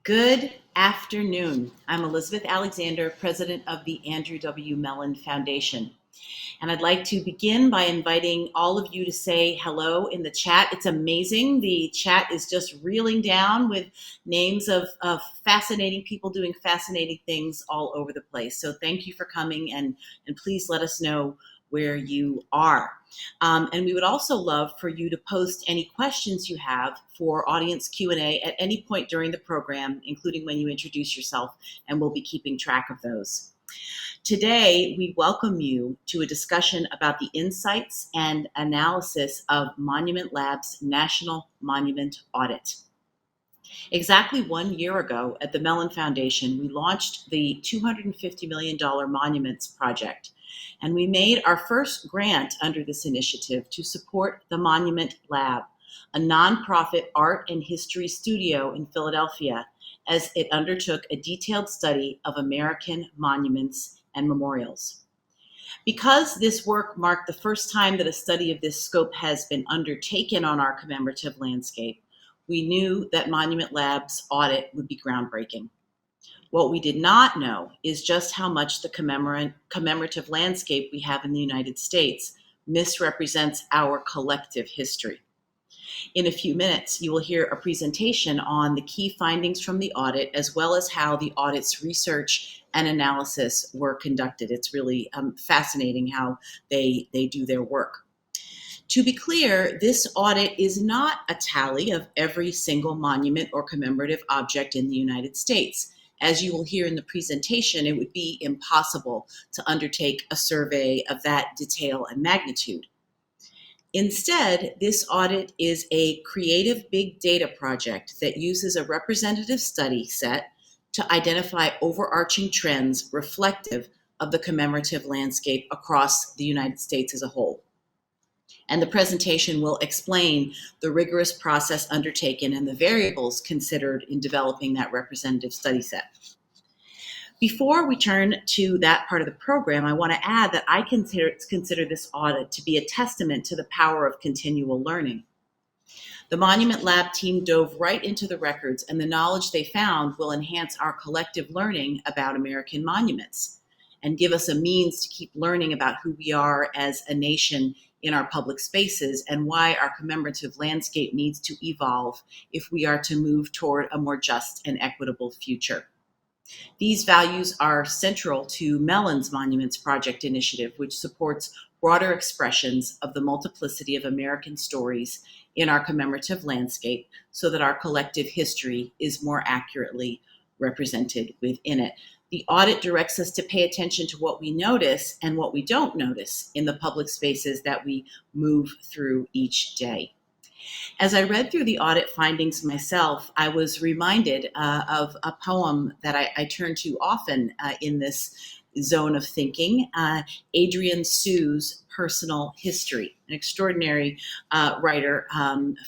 Good afternoon. I'm Elizabeth Alexander, president of the Andrew W. Mellon Foundation. And I'd like to begin by inviting all of you to say hello in the chat. It's amazing. The chat is just reeling down with names of fascinating people doing fascinating things all over the place. So thank you for coming, and please let us know where you are. And we would also love for you to post any questions you have for audience Q&A at any point during the program, including when you introduce yourself, and we'll be keeping track of those. Today, we welcome you to a discussion about the insights and analysis of Monument Lab's National Monument Audit. Exactly 1 year ago at the Mellon Foundation, we launched the $250 million Monuments Project, and we made our first grant under this initiative to support the Monument Lab, a nonprofit art and history studio in Philadelphia, as it undertook a detailed study of American monuments and memorials. Because this work marked the first time that a study of this scope has been undertaken on our commemorative landscape, we knew that Monument Lab's audit would be groundbreaking. What we did not know is just how much the commemorative landscape we have in the United States misrepresents our collective history. In a few minutes, you will hear a presentation on the key findings from the audit, as well as how the audit's research and analysis were conducted. It's really fascinating how they do their work. To be clear, this audit is not a tally of every single monument or commemorative object in the United States. As you will hear in the presentation, it would be impossible to undertake a survey of that detail and magnitude. Instead, this audit is a creative big data project that uses a representative study set to identify overarching trends reflective of the commemorative landscape across the United States as a whole. And the presentation will explain the rigorous process undertaken and the variables considered in developing that representative study set. Before we turn to that part of the program, I want to add that I consider this audit to be a testament to the power of continual learning. The Monument Lab team dove right into the records, and the knowledge they found will enhance our collective learning about American monuments and give us a means to keep learning about who we are as a nation in our public spaces and why our commemorative landscape needs to evolve if we are to move toward a more just and equitable future. These values are central to Mellon's Monuments Project initiative, which supports broader expressions of the multiplicity of American stories in our commemorative landscape so that our collective history is more accurately represented within it. The audit directs us to pay attention to what we notice and what we don't notice in the public spaces that we move through each day. As I read through the audit findings myself, I was reminded of a poem that I turn to often in this zone of thinking, Adrian Sue's Personal History, an extraordinary writer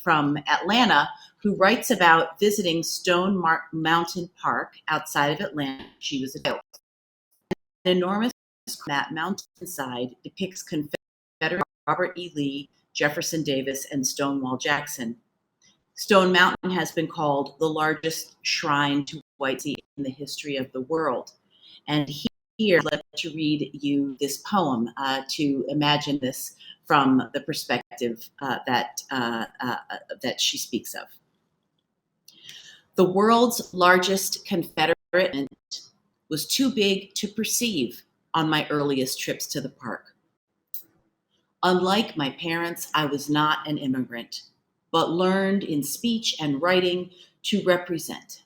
from Atlanta who writes about visiting Stone Mountain Park outside of Atlanta. She was a child. An enormous that mountainside depicts Confederate Robert E. Lee, Jefferson Davis, and Stonewall Jackson. Stone Mountain has been called the largest shrine to whitey in the history of the world. And here, I'd like to read you this poem to imagine this from the perspective that she speaks of. The world's largest Confederate monument was too big to perceive on my earliest trips to the park. Unlike my parents, I was not an immigrant, but learned in speech and writing to represent.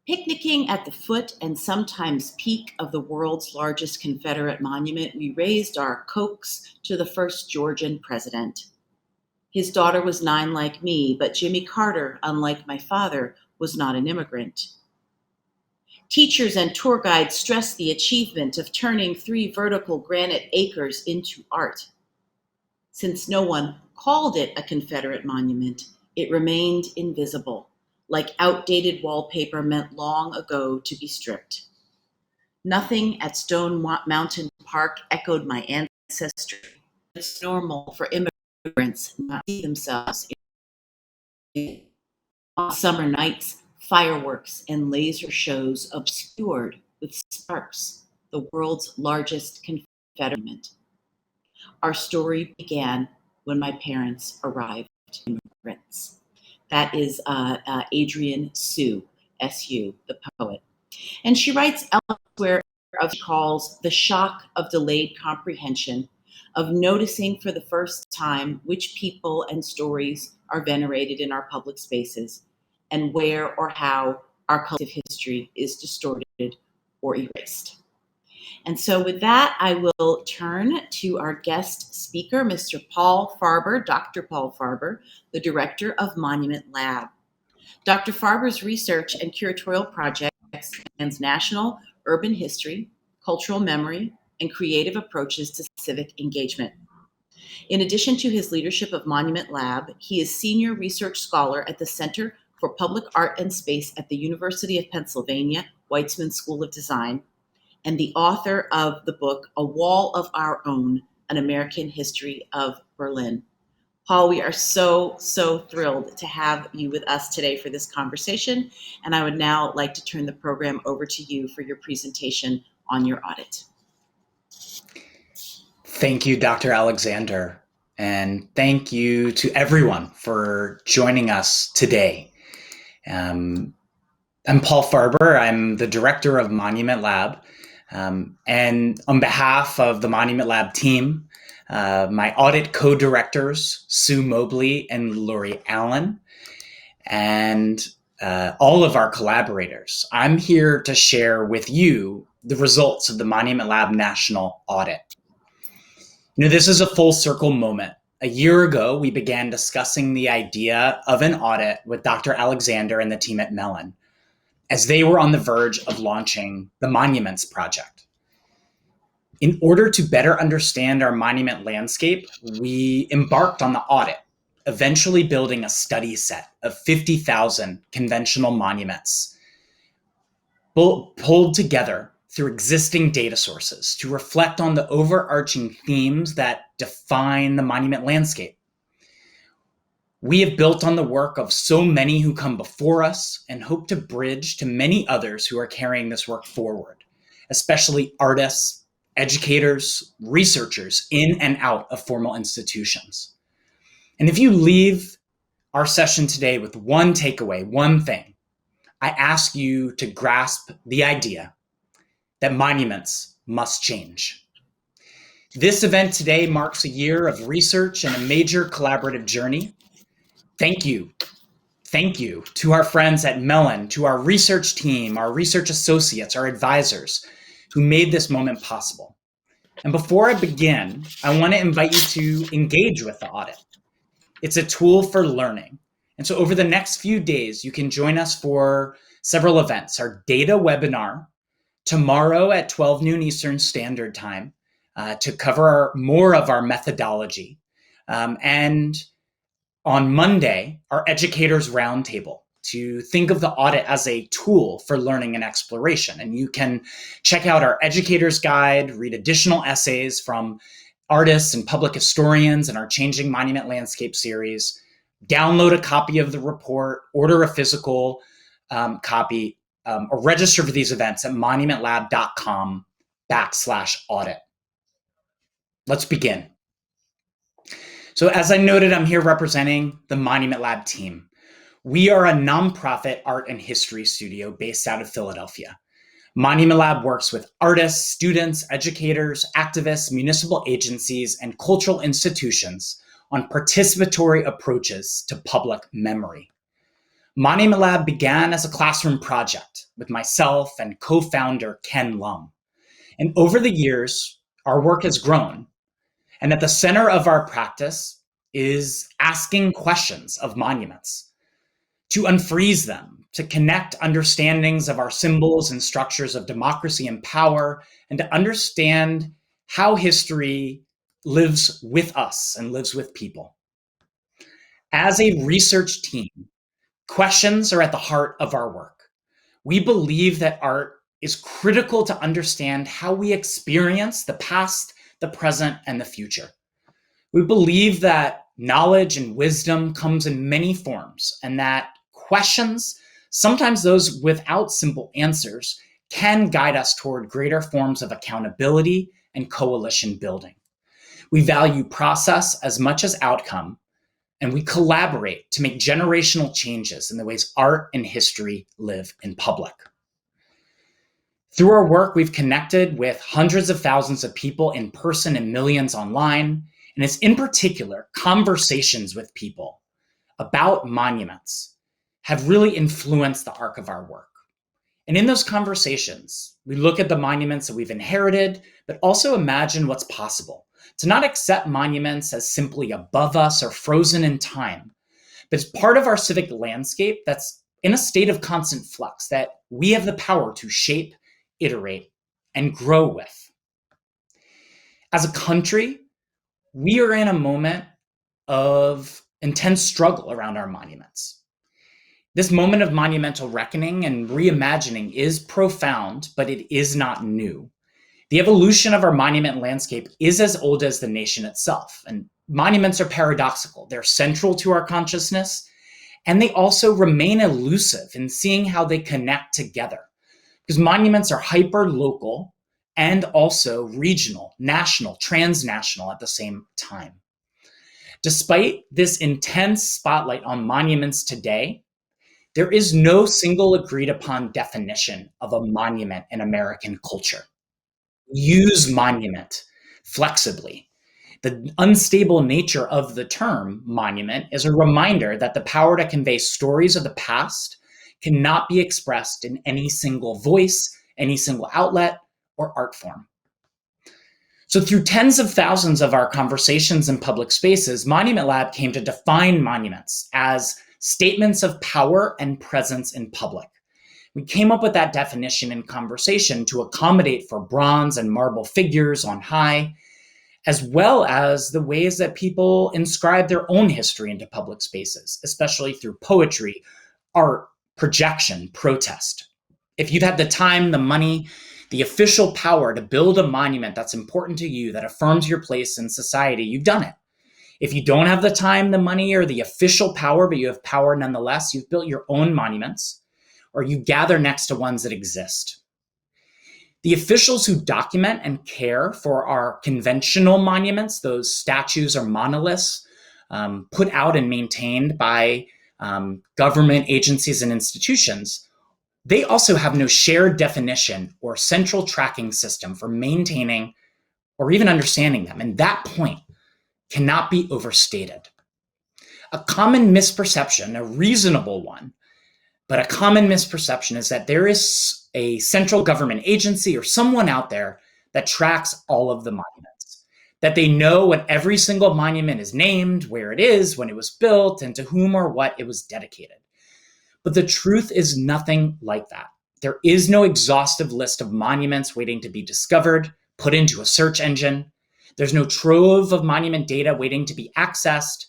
Picnicking at the foot and sometimes peak of the world's largest Confederate monument, we raised our cokes to the first Georgian president. His daughter was 9 like me, but Jimmy Carter, unlike my father, was not an immigrant. Teachers and tour guides stressed the achievement of turning 3 vertical granite acres into art. Since no one called it a Confederate monument, it remained invisible, like outdated wallpaper meant long ago to be stripped. Nothing at Stone Mountain Park echoed my ancestry. It's normal for immigrants not to see themselves in on summer nights, Fireworks and laser shows obscured with sparks the world's largest Confederate monument. Our story began when my parents arrived, immigrants. That is Adrienne Sue, S.U., the poet. And she writes elsewhere of she calls the shock of delayed comprehension, of noticing for the first time which people and stories are venerated in our public spaces, and where or how our collective history is distorted or erased. And so with that, I will turn to our guest speaker, Mr. Paul Farber, Dr. Paul Farber, the director of Monument Lab. Dr. Farber's research and curatorial project spans national urban history, cultural memory, and creative approaches to civic engagement. In addition to his leadership of Monument Lab, he is senior research scholar at the Center for Public Art and Space at the University of Pennsylvania, Weitzman School of Design, and the author of the book, A Wall of Our Own, An American History of Berlin. Paul, we are so thrilled to have you with us today for this conversation, and I would now like to turn the program over to you for your presentation on your audit. Thank you, Dr. Alexander, and thank you to everyone for joining us today. I'm Paul Farber. I'm the director of Monument Lab, and on behalf of the Monument Lab team, my audit co-directors, Sue Mobley and Lori Allen, and all of our collaborators, I'm here to share with you the results of the Monument Lab National Audit. This is a full circle moment. A year ago, we began discussing the idea of an audit with Dr. Alexander and the team at Mellon, as they were on the verge of launching the Monuments Project. In order to better understand our monument landscape, we embarked on the audit, eventually building a study set of 50,000 conventional monuments, pulled together through existing data sources to reflect on the overarching themes that define the monument landscape. We have built on the work of so many who come before us and hope to bridge to many others who are carrying this work forward, especially artists, educators, researchers in and out of formal institutions. And if you leave our session today with one takeaway, one thing, I ask you to grasp the idea that monuments must change. This event today marks a year of research and a major collaborative journey. Thank you. Thank you to our friends at Mellon, to our research team, our research associates, our advisors who made this moment possible. And before I begin, I want to invite you to engage with the audit. It's a tool for learning. And so over the next few days, you can join us for several events. Our data webinar tomorrow at 12 noon Eastern Standard Time to cover more of our methodology. And on Monday, our Educators Roundtable to think of the audit as a tool for learning and exploration. And you can check out our Educators Guide, read additional essays from artists and public historians in our Changing Monument Landscape series, download a copy of the report, order a physical copy, or register for these events at monumentlab.com/audit. Let's begin. So as I noted, I'm here representing the Monument Lab team. We are a nonprofit art and history studio based out of Philadelphia. Monument Lab works with artists, students, educators, activists, municipal agencies, and cultural institutions on participatory approaches to public memory. Monument Lab began as a classroom project with myself and co-founder Ken Lum. And over the years, our work has grown. And at the center of our practice is asking questions of monuments, to unfreeze them, to connect understandings of our symbols and structures of democracy and power, and to understand how history lives with us and lives with people. As a research team, questions are at the heart of our work. We believe that art is critical to understand how we experience the past, the present, and the future. We believe that knowledge and wisdom comes in many forms, and that questions sometimes those without simple answers can guide us toward greater forms of accountability and coalition building. We value process as much as outcome, and we collaborate to make generational changes in the ways art and history live in public. Through our work, we've connected with hundreds of thousands of people in person and millions online, and it's in particular conversations with people about monuments have really influenced the arc of our work. And in those conversations, we look at the monuments that we've inherited, but also imagine what's possible. To not accept monuments as simply above us or frozen in time, but as part of our civic landscape that's in a state of constant flux that we have the power to shape, iterate, and grow with. As a country, we are in a moment of intense struggle around our monuments. This moment of monumental reckoning and reimagining is profound, but it is not new. The evolution of our monument landscape is as old as the nation itself, and monuments are paradoxical. They're central to our consciousness, and they also remain elusive in seeing how they connect together. Because monuments are hyper-local and also regional, national, transnational at the same time. Despite this intense spotlight on monuments today, there is no single agreed upon definition of a monument in American culture. Use monument flexibly. The unstable nature of the term monument is a reminder that the power to convey stories of the past cannot be expressed in any single voice, any single outlet, or art form. So through tens of thousands of our conversations in public spaces, Monument Lab came to define monuments as statements of power and presence in public. We came up with that definition in conversation to accommodate for bronze and marble figures on high, as well as the ways that people inscribe their own history into public spaces, especially through poetry, art, projection, protest. If you've had the time, the money, the official power to build a monument that's important to you, that affirms your place in society, you've done it. If you don't have the time, the money, or the official power, but you have power nonetheless, you've built your own monuments, or you gather next to ones that exist. The officials who document and care for our conventional monuments, those statues or monoliths put out and maintained by government agencies and institutions, they also have no shared definition or central tracking system for maintaining or even understanding them. And that point cannot be overstated. A common misperception, a reasonable one, but a common misperception is that there is a central government agency or someone out there that tracks all of the monuments, that they know what every single monument is named, where it is, when it was built, and to whom or what it was dedicated. But the truth is nothing like that. There is no exhaustive list of monuments waiting to be discovered, put into a search engine. There's no trove of monument data waiting to be accessed.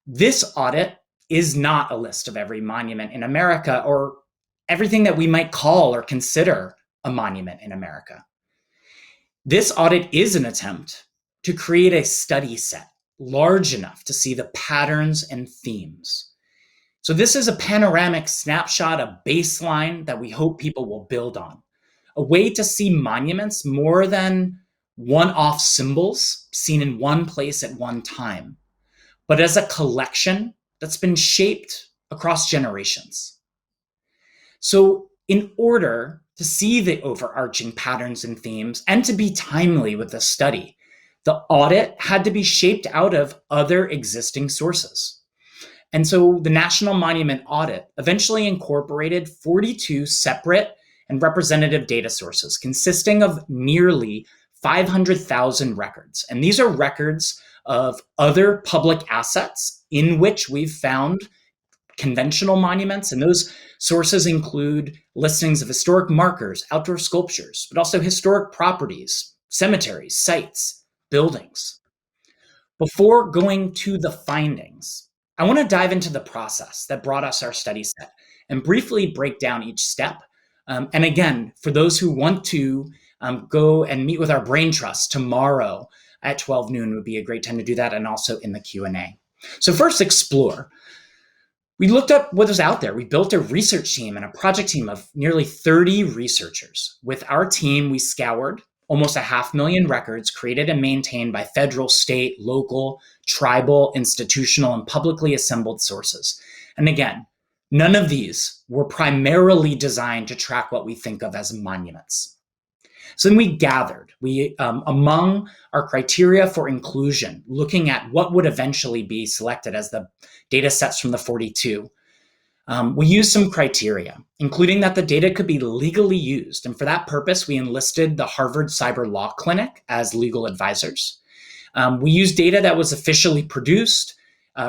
This audit is not a list of every monument in America or everything that we might call or consider a monument in America. This audit is an attempt to create a study set large enough to see the patterns and themes. So this is a panoramic snapshot, a baseline that we hope people will build on, a way to see monuments more than one-off symbols seen in one place at one time, but as a collection that's been shaped across generations. So in order to see the overarching patterns and themes and to be timely with the study, the audit had to be shaped out of other existing sources. And so the National Monument Audit eventually incorporated 42 separate and representative data sources consisting of nearly 500,000 records. And these are records of other public assets in which we've found conventional monuments. And those sources include listings of historic markers, outdoor sculptures, but also historic properties, cemeteries, sites, buildings. Before going to the findings, I want to dive into the process that brought us our study set and briefly break down each step. And again, for those who want to go and meet with our brain trust tomorrow at 12 noon would be a great time to do that, and also in the Q&A. So first, explore. We looked up what was out there. We built a research team and a project team of nearly 30 researchers. With our team, we scoured almost 500,000 records created and maintained by federal, state, local, tribal, institutional, and publicly assembled sources. And again, none of these were primarily designed to track what we think of as monuments. So then we gathered, among our criteria for inclusion, looking at what would eventually be selected as the data sets from the 42, we used some criteria, including that the data could be legally used. And for that purpose, we enlisted the Harvard Cyber Law Clinic as legal advisors. We used data that was officially produced,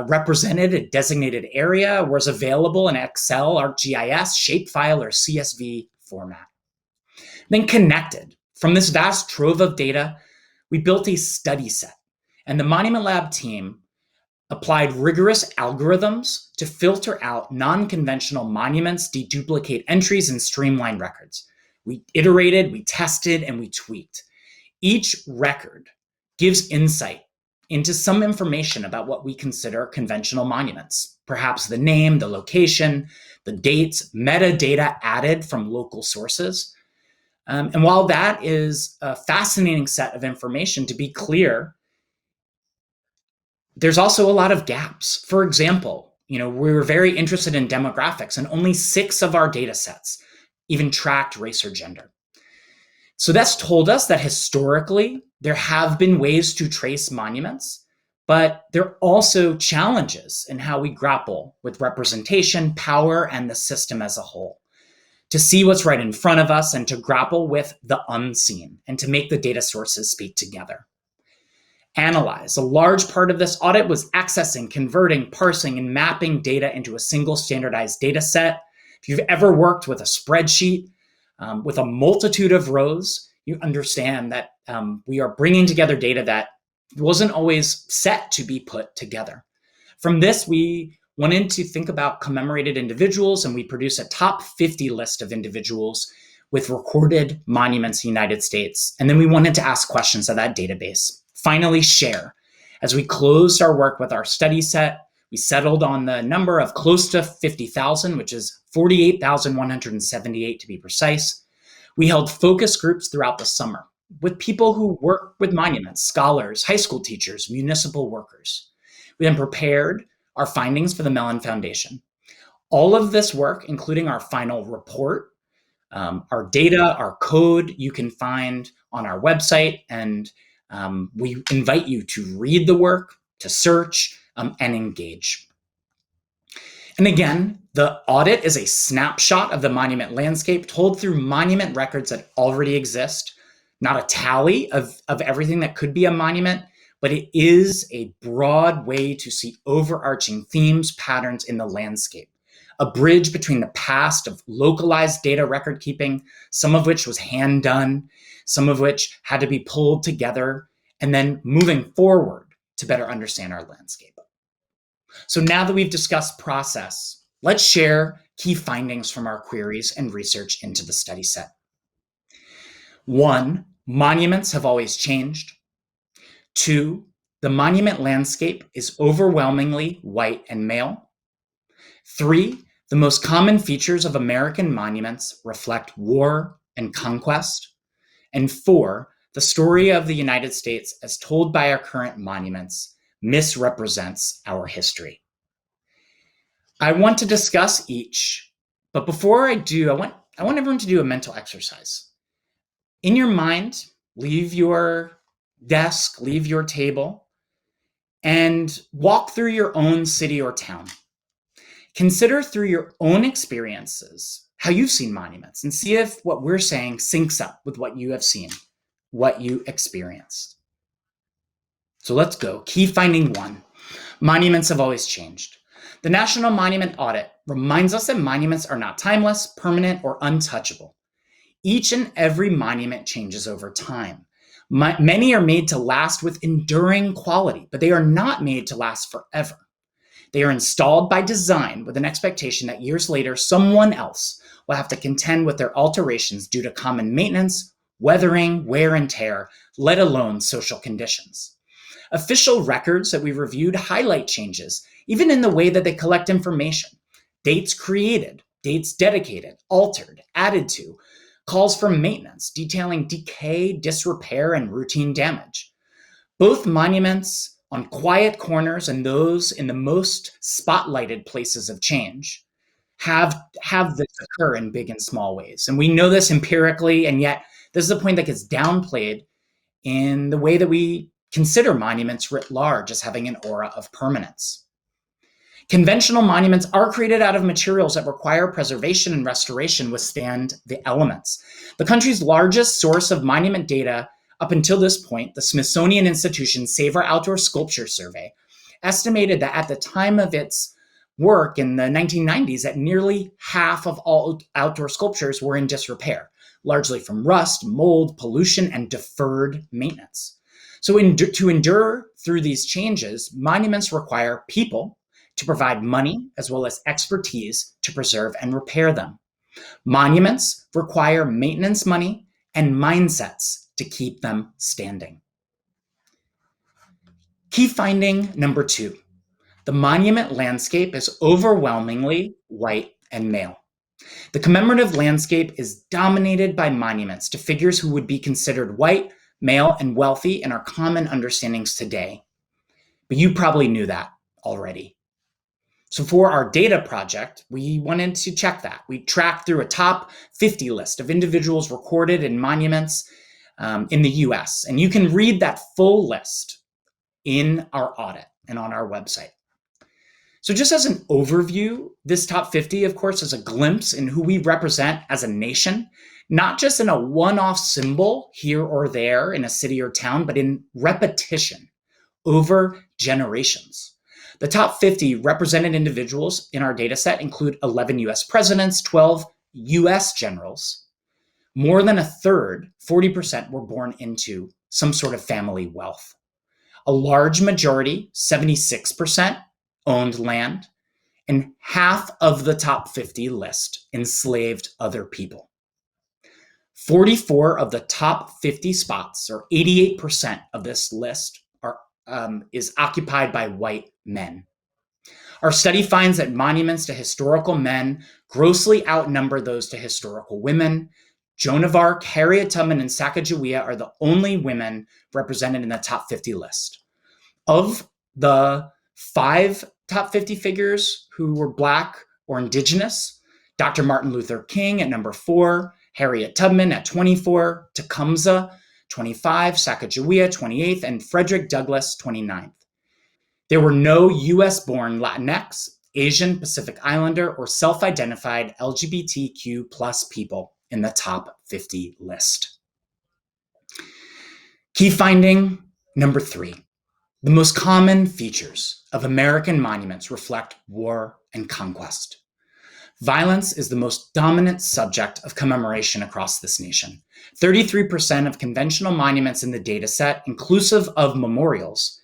represented a designated area, was available in Excel, ArcGIS, shapefile, or CSV format. Then connected. From this vast trove of data, we built a study set. And the Monument Lab team applied rigorous algorithms to filter out non-conventional monuments, deduplicate entries, and streamline records. We iterated, we tested, and we tweaked. Each record gives insight into some information about what we consider conventional monuments, perhaps the name, the location, the dates, metadata added from local sources. And while that is a fascinating set of information, to be clear, there's also a lot of gaps. For example, we were very interested in demographics, and only 6 of our data sets even tracked race or gender. So that's told us that historically, there have been ways to trace monuments, but there are also challenges in how we grapple with representation, power, and the system as a whole. To see what's right in front of us and to grapple with the unseen and to make the data sources speak together. Analyze. A large part of this audit was accessing, converting, parsing, and mapping data into a single standardized data set. If you've ever worked with a spreadsheet with a multitude of rows, you understand that we are bringing together data that wasn't always set to be put together. From this, we wanted to think about commemorated individuals, and we produced a top 50 list of individuals with recorded monuments in the United States. And then we wanted to ask questions of that database. Finally, share. As we closed our work with our study set, we settled on the number of close to 50,000, which is 48,178 to be precise. We held focus groups throughout the summer with people who work with monuments, scholars, high school teachers, municipal workers. We then prepared our findings for the Mellon Foundation. All of this work, including our final report, our data, our code, you can find on our website, and we invite you to read the work, to search, and engage. And again, the audit is a snapshot of the monument landscape told through monument records that already exist, not a tally of everything that could be a monument, but it is a broad way to see overarching themes, patterns in the landscape, a bridge between the past of localized data record keeping, some of which was hand done, some of which had to be pulled together, and then moving forward to better understand our landscape. So now that we've discussed process, let's share key findings from our queries and research into the study set. 1, monuments have always changed. 2, the monument landscape is overwhelmingly white and male. 3, the most common features of American monuments reflect war and conquest. And 4, the story of the United States as told by our current monuments misrepresents our history. I want to discuss each, but before I do, I want everyone to do a mental exercise. In your mind, leave your desk, leave your table, and walk through your own city or town. Consider through your own experiences how you've seen monuments and see if what we're saying syncs up with what you have seen, what you experienced. So let's go. Key finding 1, monuments have always changed. The National Monument Audit reminds us that monuments are not timeless, permanent, or untouchable. Each and every monument changes over time. Many are made to last with enduring quality, but they are not made to last forever. They are installed by design with an expectation that years later, someone else will have to contend with their alterations due to common maintenance, weathering, wear and tear, let alone social conditions. Official records that we reviewed highlight changes, even in the way that they collect information. dates created, dates dedicated, altered, added to, calls for maintenance, detailing decay, disrepair, and routine damage. Both monuments on quiet corners and those in the most spotlighted places of change have this occur in big and small ways. And we know this empirically, and yet this is a point that gets downplayed in the way that we consider monuments writ large as having an aura of permanence. Conventional monuments are created out of materials that require preservation and restoration withstand the elements. The country's largest source of monument data up until this point, the Smithsonian Institution's Save Our Outdoor Sculpture Survey, estimated that at the time of its work in the 1990s, that nearly half of all outdoor sculptures were in disrepair, largely from rust, mold, pollution, and deferred maintenance. So to endure through these changes, monuments require people to provide money as well as expertise to preserve and repair them. Monuments require maintenance money and mindsets to keep them standing. Key finding number 2, the monument landscape is overwhelmingly white and male. The commemorative landscape is dominated by monuments to figures who would be considered white, male, and wealthy in our common understandings today. But you probably knew that already. So for our data project, we wanted to check that. We tracked through a top 50 list of individuals recorded in monuments in the US. And you can read that full list in our audit and on our website. So just as an overview, this top 50, of course, is a glimpse in who we represent as a nation, not just in a one-off symbol here or there in a city or town, but in repetition over generations. The top 50 represented individuals in our data set include 11 US presidents, 12 US generals. More than a third, 40%, were born into some sort of family wealth. A large majority, 76%, owned land, and half of the top 50 list enslaved other people. 44 of the top 50 spots, or 88% of this list, is occupied by white men. Our study finds that monuments to historical men grossly outnumber those to historical women. Joan of Arc, Harriet Tubman, and Sacagawea are the only women represented in the top 50 list. Of the 5 top 50 figures who were Black or Indigenous, Dr. Martin Luther King at number 4, Harriet Tubman at 24, Tecumseh 25, Sacagawea 28th, and Frederick Douglass 29th. There were no US-born Latinx, Asian, Pacific Islander, or self-identified LGBTQ plus people in the top 50 list. Key finding number 3. The most common features of American monuments reflect war and conquest. Violence is the most dominant subject of commemoration across this nation. 33% of conventional monuments in the data set, inclusive of memorials,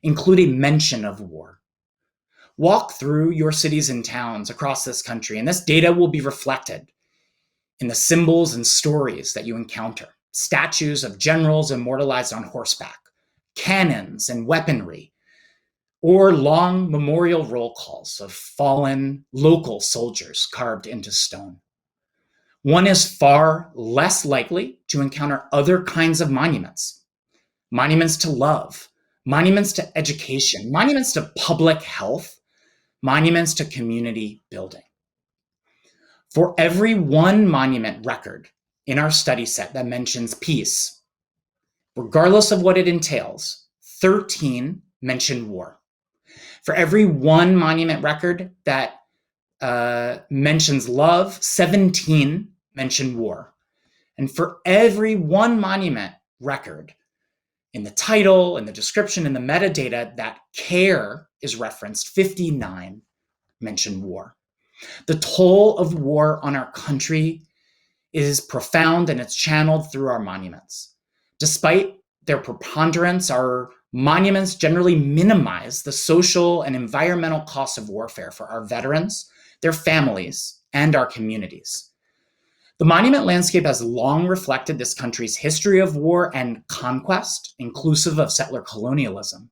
include a mention of war. Walk through your cities and towns across this country, and this data will be reflected in the symbols and stories that you encounter. Statues of generals immortalized on horseback, cannons and weaponry, or long memorial roll calls of fallen local soldiers carved into stone. One is far less likely to encounter other kinds of monuments. Monuments to love, monuments to education, monuments to public health, monuments to community building. For every one monument record in our study set that mentions peace, regardless of what it entails, 13 mention war. For every one monument record that mentions love, 17 mention war. And for every one monument record in the title, in the description, in the metadata that care is referenced, 59 mention war. The toll of war on our country is profound, and it's channeled through our monuments. Despite their preponderance, our monuments generally minimize the social and environmental costs of warfare for our veterans, their families, and our communities. The monument landscape has long reflected this country's history of war and conquest, inclusive of settler colonialism.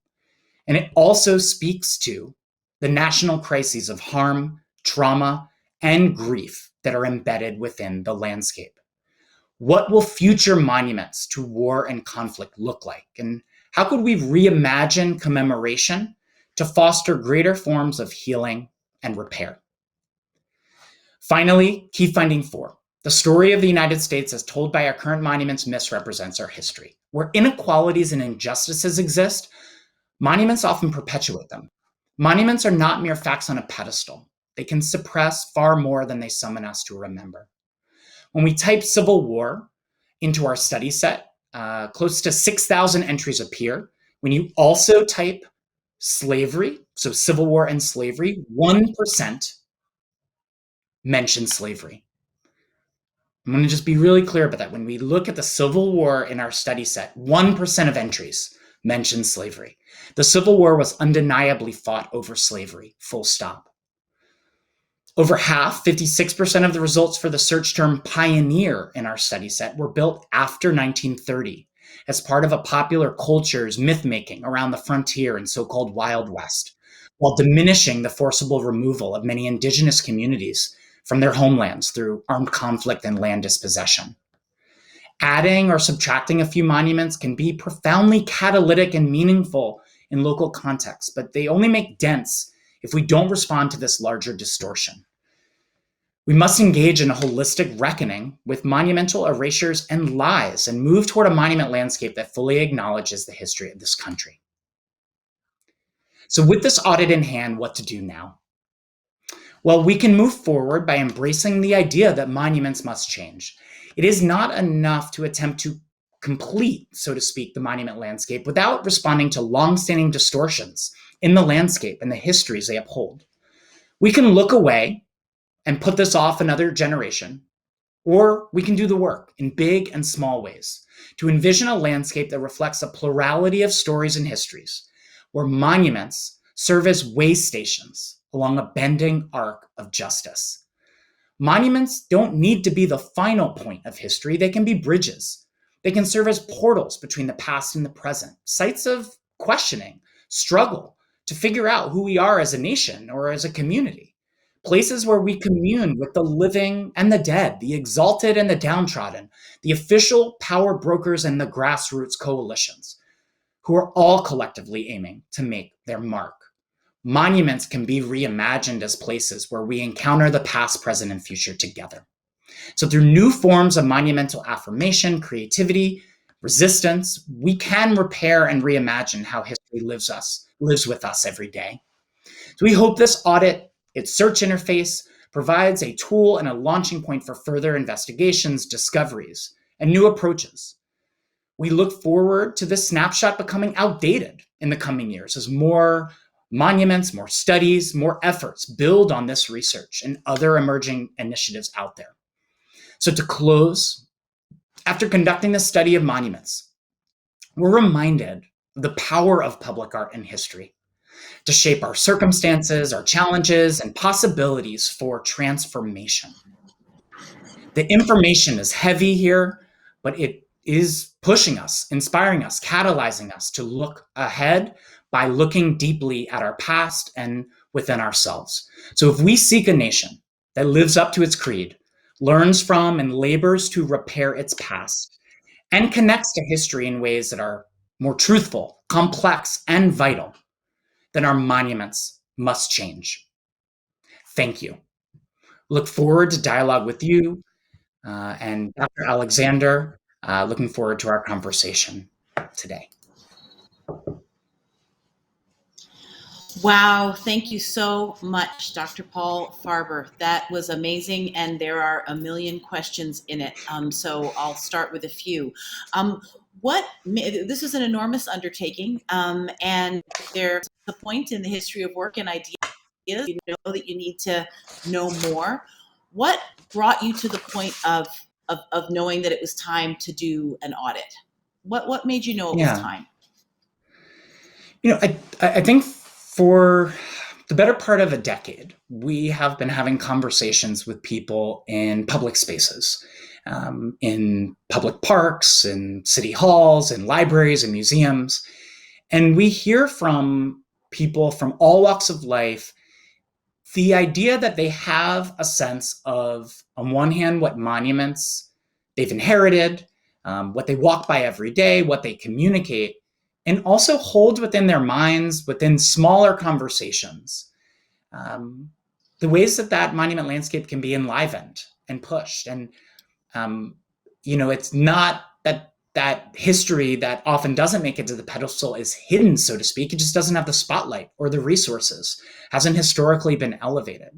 And it also speaks to the national crises of harm, trauma, and grief that are embedded within the landscape. What will future monuments to war and conflict look like? And how could we reimagine commemoration to foster greater forms of healing and repair? Finally, key finding 4. The story of the United States as told by our current monuments misrepresents our history. Where inequalities and injustices exist, monuments often perpetuate them. Monuments are not mere facts on a pedestal. They can suppress far more than they summon us to remember. When we type Civil War into our study set, close to 6,000 entries appear. When you also type slavery, so Civil War and slavery, 1% mention slavery. I'm going to just be really clear about that. When we look at the Civil War in our study set, 1% of entries mention slavery. The Civil War was undeniably fought over slavery, full stop. Over half, 56% of the results for the search term pioneer in our study set were built after 1930 as part of a popular culture's myth-making around the frontier and so-called Wild West, while diminishing the forcible removal of many indigenous communities from their homelands through armed conflict and land dispossession. Adding or subtracting a few monuments can be profoundly catalytic and meaningful in local contexts, but they only make dents if we don't respond to this larger distortion. We must engage in a holistic reckoning with monumental erasures and lies and move toward a monument landscape that fully acknowledges the history of this country. So with this audit in hand, what to do now? Well, we can move forward by embracing the idea that monuments must change. It is not enough to attempt to complete, so to speak, the monument landscape without responding to longstanding distortions in the landscape and the histories they uphold. We can look away and put this off another generation, or we can do the work in big and small ways to envision a landscape that reflects a plurality of stories and histories, where monuments serve as way stations along a bending arc of justice. Monuments don't need to be the final point of history. They can be bridges. They can serve as portals between the past and the present, sites of questioning, struggle to figure out who we are as a nation or as a community, places where we commune with the living and the dead, the exalted and the downtrodden, the official power brokers and the grassroots coalitions, who are all collectively aiming to make their mark. Monuments can be reimagined as places where we encounter the past, present, and future together. So through new forms of monumental affirmation, creativity, resistance, we can repair and reimagine how history lives with us every day. So we hope this audit, its search interface, provides a tool and a launching point for further investigations, discoveries, and new approaches. We look forward to this snapshot becoming outdated in the coming years as more monuments, more studies, more efforts build on this research and other emerging initiatives out there. So to close, after conducting the study of monuments, we're reminded of the power of public art and history to shape our circumstances, our challenges, and possibilities for transformation. The information is heavy here, but it is pushing us, inspiring us, catalyzing us to look ahead by looking deeply at our past and within ourselves. So if we seek a nation that lives up to its creed, learns from and labors to repair its past, and connects to history in ways that are more truthful, complex, and vital, then our monuments must change. Thank you. Look forward to dialogue with you and Dr. Alexander. Looking forward to our conversation today. Wow, thank you so much, Dr. Paul Farber. That was amazing, and there are a million questions in it. So I'll start with a few. This is an enormous undertaking, and there's a point in the history of work and ideas. You know that you need to know more. What brought you to the point of knowing that it was time to do an audit? What made you know it was time? I think for the better part of a decade, we have been having conversations with people in public spaces, in public parks, in city halls, in libraries, and museums. And we hear from people from all walks of life the idea that they have a sense of, on one hand, what monuments they've inherited, what they walk by every day, what they communicate, and also hold within their minds, within smaller conversations, the ways that that monument landscape can be enlivened and pushed. And, it's not that history that often doesn't make it to the pedestal is hidden, so to speak. It just doesn't have the spotlight or the resources, hasn't historically been elevated.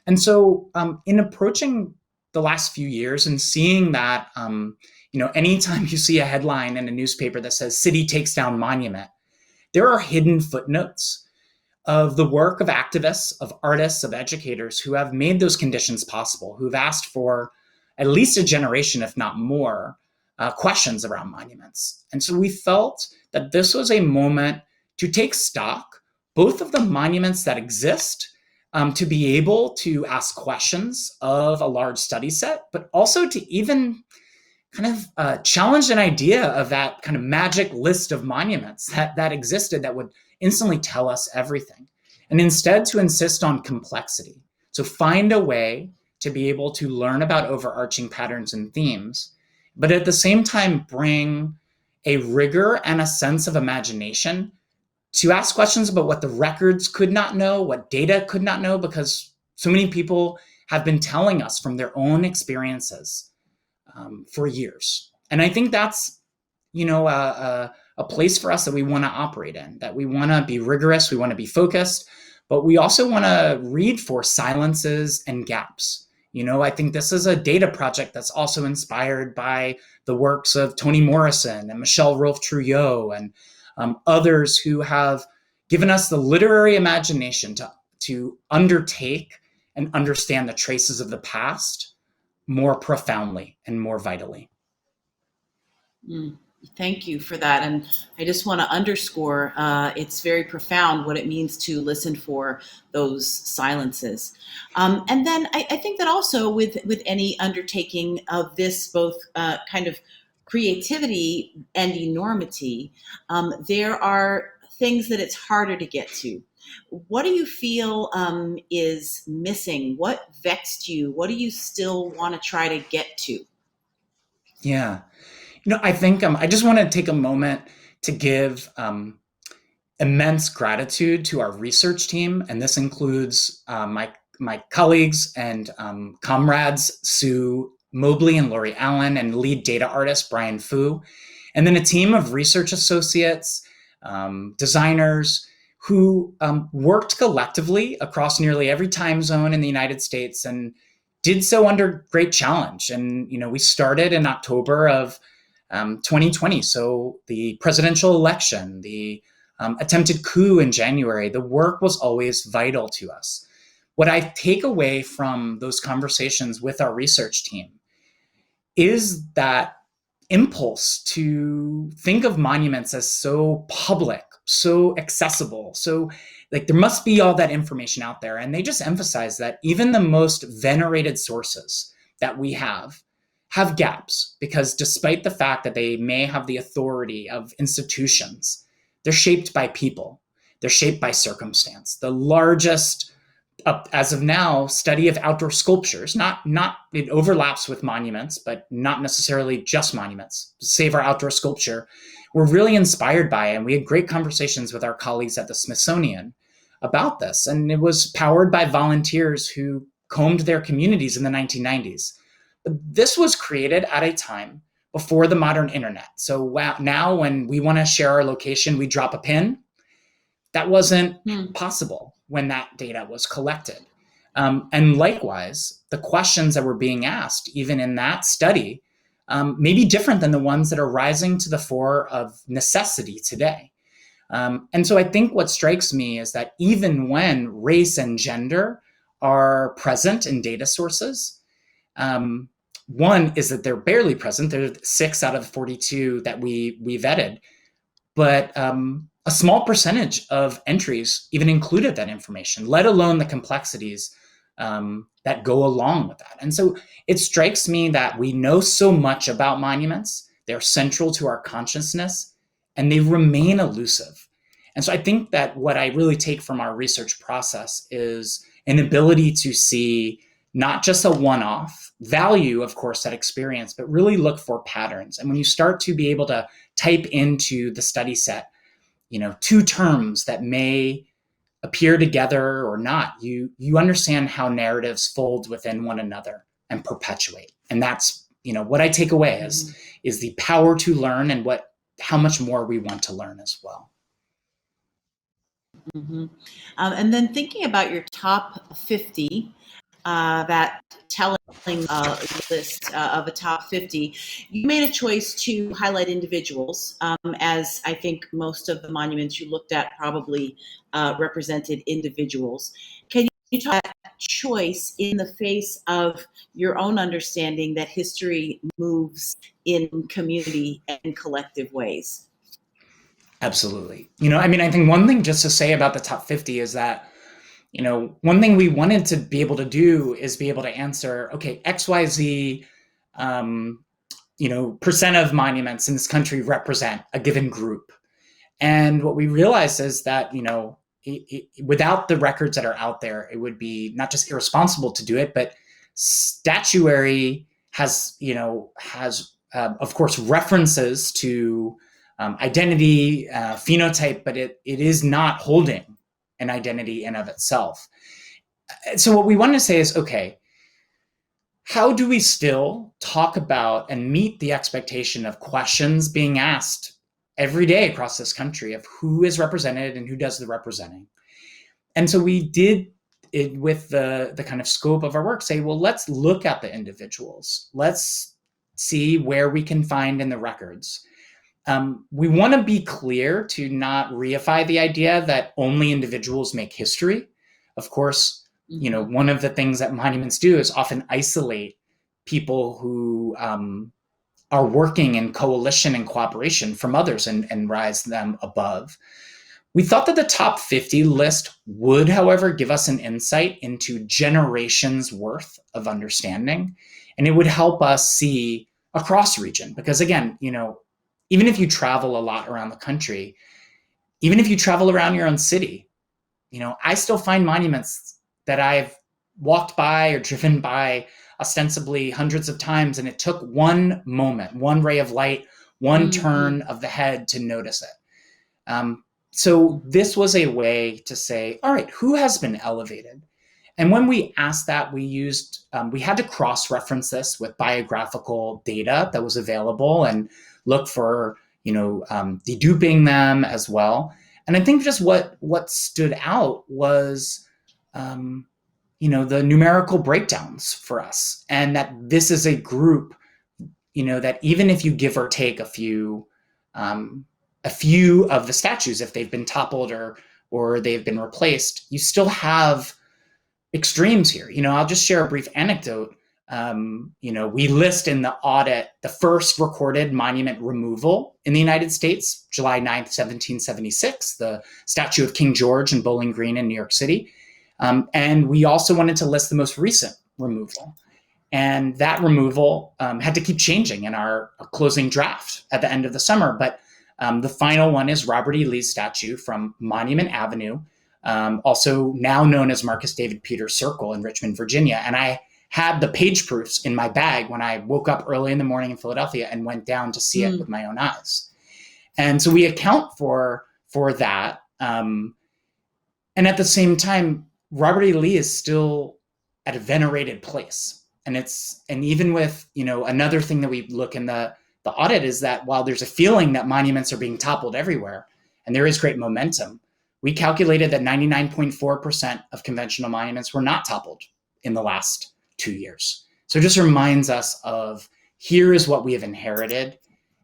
And so in approaching the last few years and seeing that, anytime you see a headline in a newspaper that says city takes down monument, there are hidden footnotes of the work of activists, of artists, of educators who have made those conditions possible, who've asked for at least a generation, if not more, questions around monuments. And so we felt that this was a moment to take stock, both of the monuments that exist, to be able to ask questions of a large study set, but also to even kind of challenge an idea of that kind of magic list of monuments that existed that would instantly tell us everything. And instead to insist on complexity. So find a way to be able to learn about overarching patterns and themes, but at the same time bring a rigor and a sense of imagination to ask questions about what the records could not know, what data could not know, because so many people have been telling us from their own experiences for years. And I think that's, a place for us that we want to operate in, that we want to be rigorous, we want to be focused, but we also want to read for silences and gaps. I think this is a data project that's also inspired by the works of Toni Morrison and Michelle Rolfe-Trouillot and others who have given us the literary imagination to undertake and understand the traces of the past more profoundly and more vitally. Thank you for that. And I just want to underscore, it's very profound what it means to listen for those silences. And then I think that also with any undertaking of this, both kind of creativity and enormity, there are things that it's harder to get to. What do you feel is missing? What vexed you? What do you still want to try to get to? Yeah. I think I just want to take a moment to give immense gratitude to our research team, and this includes my colleagues and comrades Sue Mobley and Lori Allen, and lead data artist Brian Fu, and then a team of research associates, designers who worked collectively across nearly every time zone in the United States and did so under great challenge. And we started in October of 2020. So the presidential election, the attempted coup in January, the work was always vital to us. What I take away from those conversations with our research team is that impulse to think of monuments as so public, so accessible, so like there must be all that information out there. And they just emphasize that even the most venerated sources that we have gaps, because despite the fact that they may have the authority of institutions, they're shaped by people. They're shaped by circumstance. The largest, as of now, study of outdoor sculptures, not it overlaps with monuments, but not necessarily just monuments. Save Our Outdoor Sculpture, we're really inspired by it. And we had great conversations with our colleagues at the Smithsonian about this. And it was powered by volunteers who combed their communities in the 1990s. This was created at a time before the modern internet. So now when we want to share our location, we drop a pin. That wasn't possible when that data was collected. And likewise, the questions that were being asked, even in that study, may be different than the ones that are rising to the fore of necessity today. And so I think what strikes me is that even when race and gender are present in data sources, one is that they're barely present. There are 6 out of 42 that we vetted, but a small percentage of entries even included that information, let alone the complexities that go along with that. And so it strikes me that we know so much about monuments. They're central to our consciousness, and they remain elusive. And so I think that what I really take from our research process is an ability to see not just a one-off value, of course, that experience, but really look for patterns. And when you start to be able to type into the study set, two terms that may appear together or not, you understand how narratives fold within one another and perpetuate. And that's, what I take away is the power to learn and how much more we want to learn as well. Mm-hmm. And then thinking about your top 50, that telling list of a top 50, you made a choice to highlight individuals, as I think most of the monuments you looked at probably represented individuals. Can you talk about that choice in the face of your own understanding that history moves in community and collective ways? Absolutely. I think one thing just to say about the top 50 is that, one thing we wanted to be able to do is be able to answer, okay, XYZ, percent of monuments in this country represent a given group. And what we realized is that, without the records that are out there, it would be not just irresponsible to do it, but statuary has of course, references to identity, phenotype, but it is not holding an identity in of itself. So what we want to say is, okay, how do we still talk about and meet the expectation of questions being asked every day across this country of who is represented and who does the representing? And so we did it with the kind of scope of our work, say, well, let's look at the individuals. Let's see where we can find in the records. We want to be clear to not reify the idea that only individuals make history. Of course, one of the things that monuments do is often isolate people who are working in coalition and cooperation from others and rise them above. We thought that the top 50 list would, however, give us an insight into generations worth of understanding, and it would help us see across region. Because again, even if you travel a lot around the country, even if you travel around your own city, I still find monuments that I've walked by or driven by ostensibly hundreds of times, and it took one moment, one ray of light, one turn of the head to notice it. So this was a way to say, all right, who has been elevated? And when we asked that, we had to cross-reference this with biographical data that was available and look for, deduping them as well. And I think just what stood out was, the numerical breakdowns for us, and that this is a group, that even if you give or take a few of the statues, if they've been toppled or they've been replaced, you still have extremes here. I'll just share a brief anecdote. We list in the audit the first recorded monument removal in the United States, July 9th, 1776, the statue of King George in Bowling Green in New York City. And we also wanted to list the most recent removal. And that removal had to keep changing in our closing draft at the end of the summer. But the final one is Robert E. Lee's statue from Monument Avenue, also now known as Marcus David Peters Circle in Richmond, Virginia. And I had the page proofs in my bag when I woke up early in the morning in Philadelphia and went down to see it with my own eyes. And so we account for that. And at the same time, Robert E. Lee is still at a venerated place. And even with, another thing that we look in the audit is that while there's a feeling that monuments are being toppled everywhere, and there is great momentum, we calculated that 99.4% of conventional monuments were not toppled in the last 2 years. So it just reminds us of, here is what we have inherited.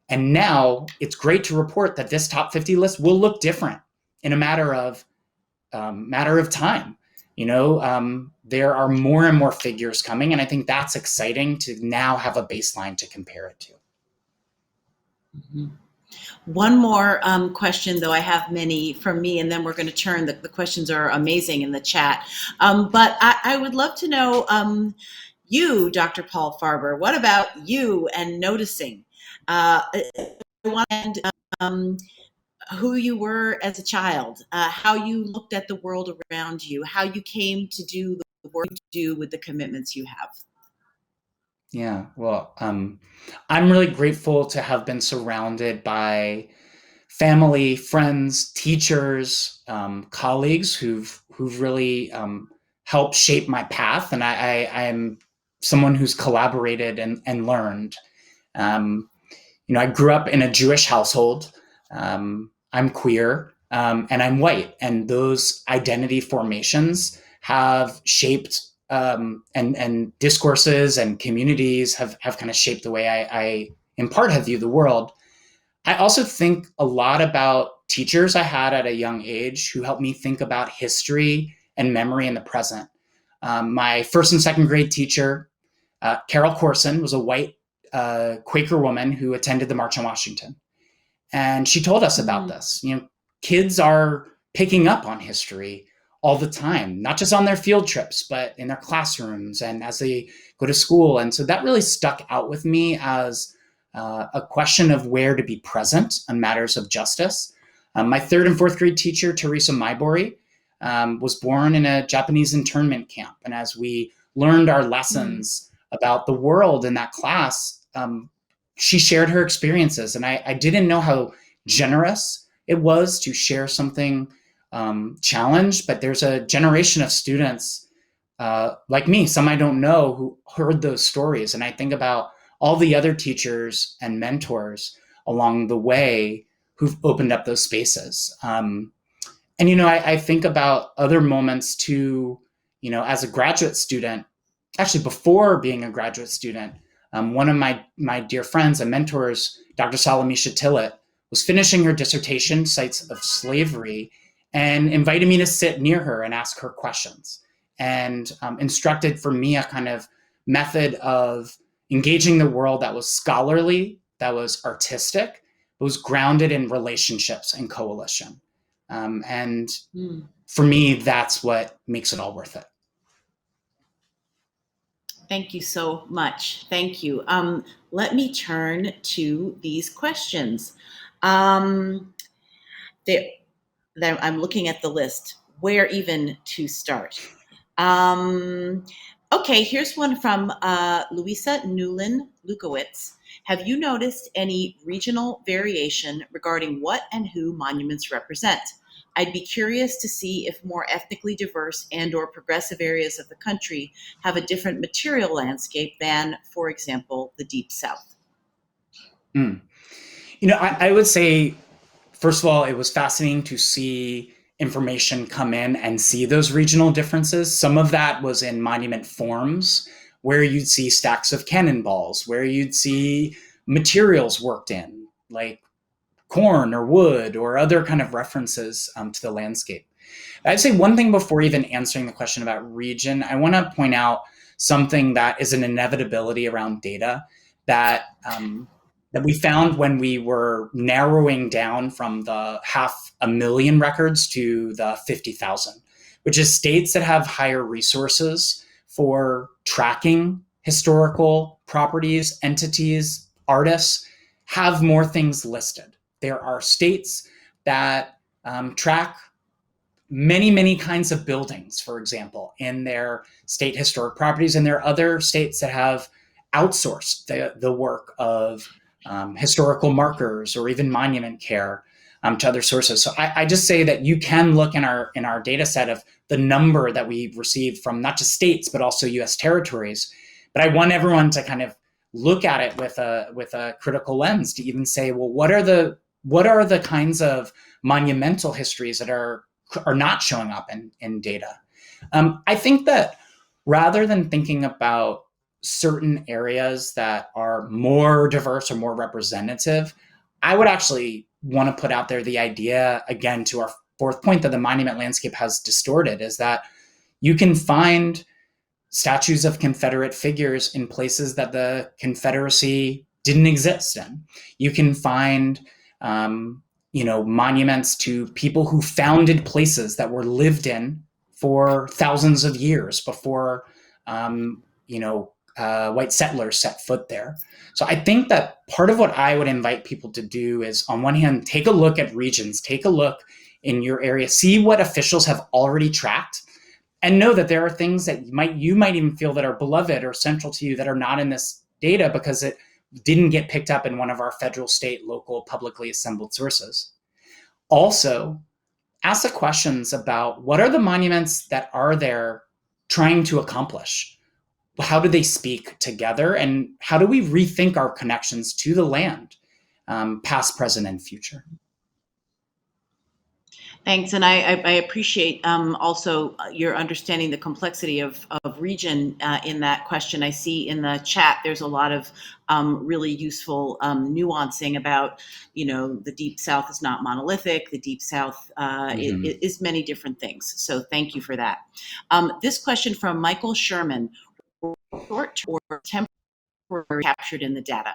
And now it's great to report that this top 50 list will look different in a matter of time. There are more and more figures coming, and I think that's exciting to now have a baseline to compare it to. Mm-hmm. One more question, though I have many from me, and then we're going to turn. The questions are amazing in the chat. But I would love to know, you, Dr. Paul Farber, what about you and noticing? who you were as a child, how you looked at the world around you, how you came to do the work you do with the commitments you have. Yeah, well, I'm really grateful to have been surrounded by family, friends, teachers, colleagues who've really helped shape my path, and I'm someone who's collaborated and learned. I grew up in a Jewish household. I'm queer, and I'm white, and those identity formations have shaped and discourses and communities have kind of shaped the way I in part have viewed the world. I also think a lot about teachers I had at a young age who helped me think about history and memory in the present. My first and second grade teacher, Carol Corson, was a white Quaker woman who attended the March on Washington. And she told us about this. Kids are picking up on history all the time, not just on their field trips, but in their classrooms and as they go to school. And so that really stuck out with me as a question of where to be present on matters of justice. My third and fourth grade teacher, Teresa Maibori, was born in a Japanese internment camp. And as we learned our lessons about the world in that class, she shared her experiences. And I didn't know how generous it was to share something challenged, but there's a generation of students like me, some I don't know, who heard those stories. And I think about all the other teachers and mentors along the way who've opened up those spaces. I think about other moments too, as a graduate student, actually before being a graduate student, one of my dear friends and mentors, Dr. Salamisha Tillett, was finishing her dissertation, Sites of Slavery, and invited me to sit near her and ask her questions, and instructed for me a kind of method of engaging the world that was scholarly, that was artistic, but was grounded in relationships and coalition. For me, that's what makes it all worth it. Thank you so much. Thank you. Let me turn to these questions. I'm looking at the list. Where even to start? Okay, here's one from Louisa Newlin Lukowitz. Have you noticed any regional variation regarding what and who monuments represent? I'd be curious to see if more ethnically diverse and/or progressive areas of the country have a different material landscape than, for example, the Deep South. I would say, first of all, it was fascinating to see information come in and see those regional differences. Some of that was in monument forms, where you'd see stacks of cannonballs, where you'd see materials worked in, like corn or wood or other kind of references to the landscape. I'd say one thing before even answering the question about region, I want to point out something that is an inevitability around data that we found when we were narrowing down from the 500,000 records to the 50,000, which is states that have higher resources for tracking historical properties, entities, artists, have more things listed. There are states that track many, many kinds of buildings, for example, in their state historic properties, and there are other states that have outsourced the work of historical markers or even monument care to other sources. So I just say that you can look in our data set of the number that we've received from not just states, but also US territories. But I want everyone to kind of look at it with a critical lens to even say, well, what are the kinds of monumental histories that are not showing up in data? I think that rather than thinking about certain areas that are more diverse or more representative, I would actually want to put out there the idea, again, to our fourth point, that the monument landscape has distorted, is that you can find statues of Confederate figures in places that the Confederacy didn't exist in. You can find monuments to people who founded places that were lived in for thousands of years before white settlers set foot there. So I think that part of what I would invite people to do is, on one hand, take a look at regions, take a look in your area, see what officials have already tracked, and know that there are things that you might even feel that are beloved or central to you that are not in this data because it didn't get picked up in one of our federal, state, local, publicly assembled sources. Also, ask the questions about what are the monuments that are there trying to accomplish? How do they speak together? And how do we rethink our connections to the land, past, present, and future? Thanks, and I appreciate also your understanding the complexity of region in that question. I see in the chat there's a lot of really useful nuancing about, the Deep South is not monolithic. The Deep South is many different things. So thank you for that. This question from Michael Sherman: short or temporary captured in the data?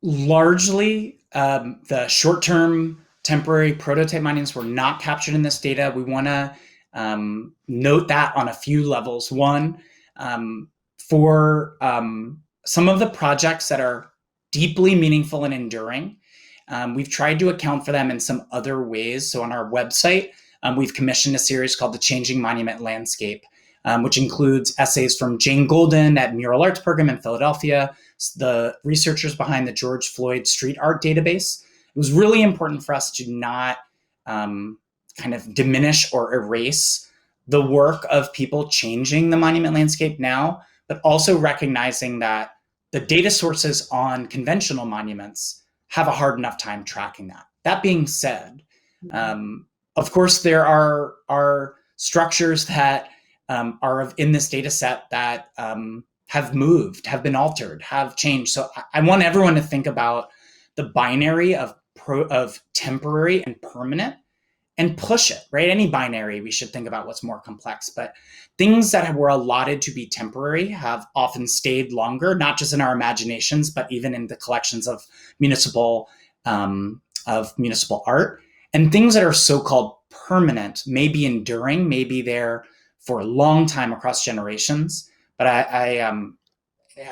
Largely, the short-term temporary prototype monuments were not captured in this data. We want to note that on a few levels. One, for some of the projects that are deeply meaningful and enduring, we've tried to account for them in some other ways. So on our website, we've commissioned a series called The Changing Monument Landscape, which includes essays from Jane Golden at Mural Arts Program in Philadelphia, the researchers behind the George Floyd Street Art Database. It was really important for us to not kind of diminish or erase the work of people changing the monument landscape now, but also recognizing that the data sources on conventional monuments have a hard enough time tracking that. That being said, of course, there are structures that are in this data set that have moved, have been altered, have changed. So I want everyone to think about the binary of temporary and permanent and push it, right? Any binary, we should think about what's more complex, but things that were allotted to be temporary have often stayed longer, not just in our imaginations, but even in the collections of municipal art. And things that are so-called permanent may be enduring, may be there for a long time across generations. But I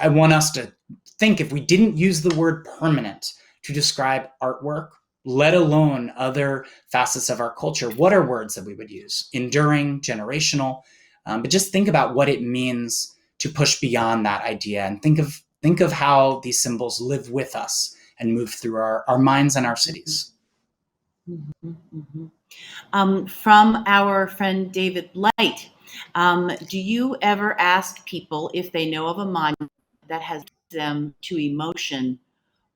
want us to think, if we didn't use the word permanent to describe artwork, let alone other facets of our culture, what are words that we would use? Enduring, generational, but just think about what it means to push beyond that idea and think of how these symbols live with us and move through our minds and our cities. From our friend David Light, do you ever ask people if they know of a monument that has them to emotion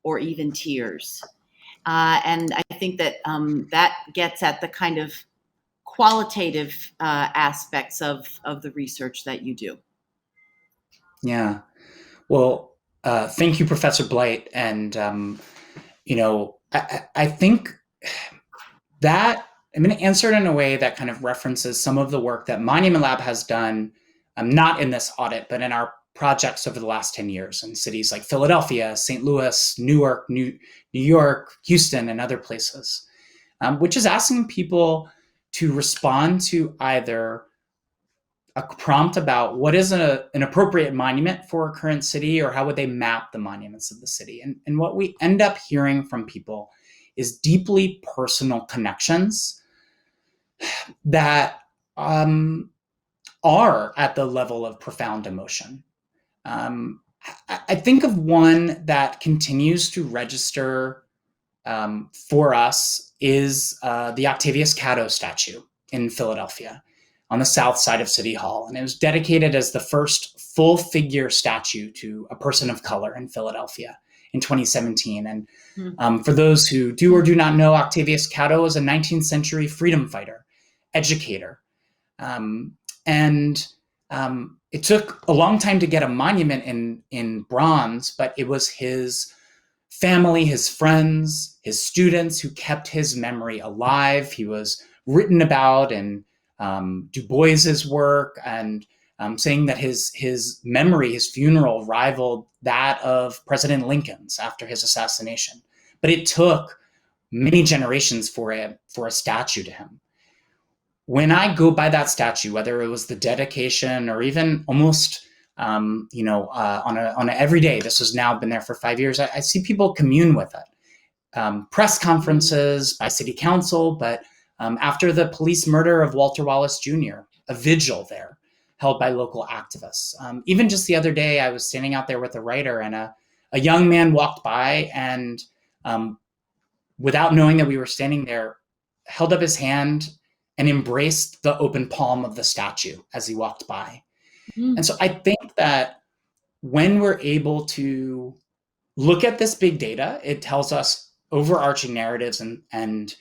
or even tears? And I think that that gets at the kind of qualitative aspects of the research that you do. Yeah. Well, thank you, Professor Blight. And, I think that I'm going to answer it in a way that kind of references some of the work that Monument Lab has done, not in this audit, but in our projects over the last 10 years in cities like Philadelphia, St. Louis, Newark, New York, Houston, and other places, which is asking people to respond to either a prompt about what is an appropriate monument for a current city, or how would they map the monuments of the city. And what we end up hearing from people is deeply personal connections that are at the level of profound emotion. I think of one that continues to register for us is the Octavius Catto statue in Philadelphia on the south side of City Hall. And it was dedicated as the first full figure statue to a person of color in Philadelphia in 2017. And for those who do or do not know, Octavius Catto was a 19th century freedom fighter, educator. It took a long time to get a monument in bronze, but it was his family, his friends, his students who kept his memory alive. He was written about in Du Bois's work, and saying that his memory, his funeral, rivaled that of President Lincoln's after his assassination. But it took many generations for a statue to him. when I go by that statue, whether it was the dedication or even almost, on a everyday, this has now been there for 5 years, I see people commune with it. Press conferences by city council, but after the police murder of Walter Wallace Jr., a vigil there held by local activists. Even just the other day, I was standing out there with a writer, and a young man walked by and, without knowing that we were standing there, held up his hand and embraced the open palm of the statue as he walked by. Mm. And so I think that when we're able to look at this big data, it tells us overarching narratives and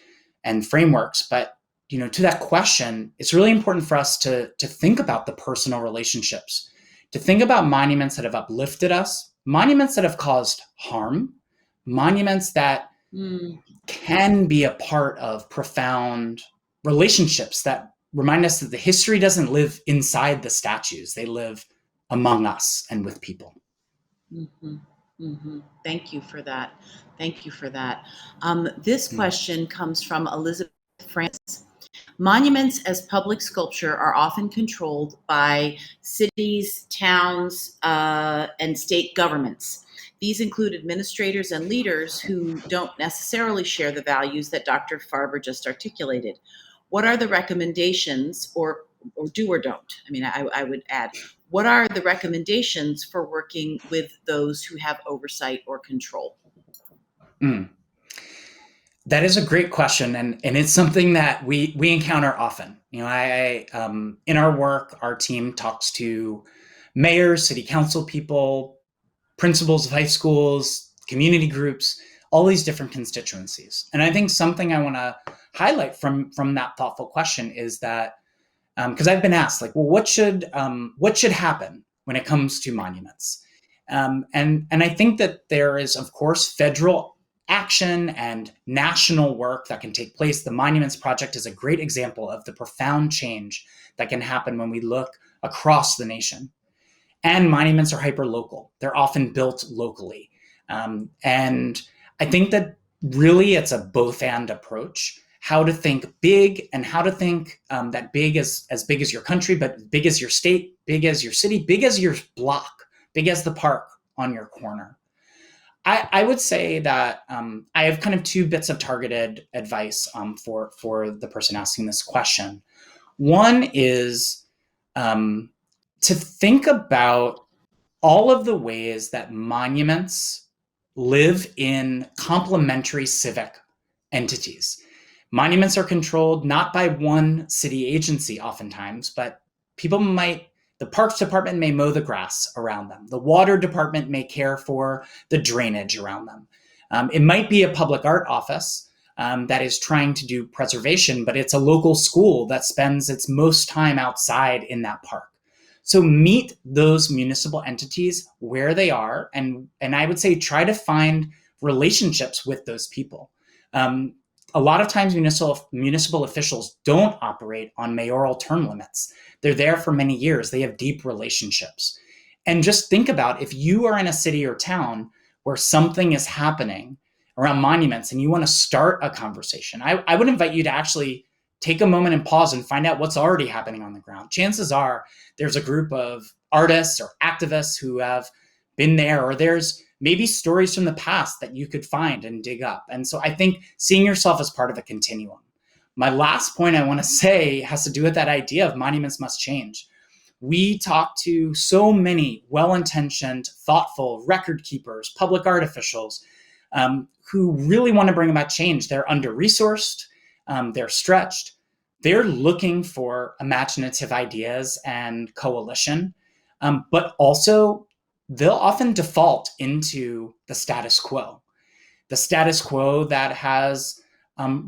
frameworks. But to that question, it's really important for us to think about the personal relationships, to think about monuments that have uplifted us, monuments that have caused harm, monuments that can be a part of profound relationships that remind us that the history doesn't live inside the statues. They live among us and with people. Mm-hmm. Mm-hmm. Thank you for that. Thank you for that. This question comes from Elizabeth France. Monuments as public sculpture are often controlled by cities, towns, and state governments. These include administrators and leaders who don't necessarily share the values that Dr. Farber just articulated. What are the recommendations, or do or don't? I mean, I would add, what are the recommendations for working with those who have oversight or control? That is a great question, and it's something that we encounter often. I in our work, our team talks to mayors, city council people, principals of high schools, community groups, all these different constituencies. And I think something I want to highlight from that thoughtful question is that, because I've been asked, like, well, what should happen when it comes to monuments? And I think that there is, of course, federal action and national work that can take place. The Monuments Project is a great example of the profound change that can happen when we look across the nation. And monuments are hyper-local. They're often built locally. And I think that really it's a both-and approach. How to think big, and how to think that big is as big as your country, but big as your state, big as your city, big as your block, big as the park on your corner. I would say that I have kind of two bits of targeted advice for the person asking this question. One is to think about all of the ways that monuments live in complementary civic entities. Monuments are controlled not by one city agency oftentimes, but the Parks Department may mow the grass around them. The Water Department may care for the drainage around them. It might be a public art office that is trying to do preservation, but it's a local school that spends its most time outside in that park. So meet those municipal entities where they are, and I would say try to find relationships with those people. A lot of times municipal officials don't operate on mayoral term limits. They're there for many years. They have deep relationships. And just think about, if you are in a city or town where something is happening around monuments and you want to start a conversation, I would invite you to actually take a moment and pause and find out what's already happening on the ground. Chances are there's a group of artists or activists who have been there, or there's maybe stories from the past that you could find and dig up. And so I think seeing yourself as part of a continuum. My last point I want to say has to do with that idea of monuments must change. We talk to so many well-intentioned, thoughtful record keepers, public art officials who really want to bring about change. They're under-resourced, they're stretched, they're looking for imaginative ideas and coalition, but also they'll often default into the status quo that has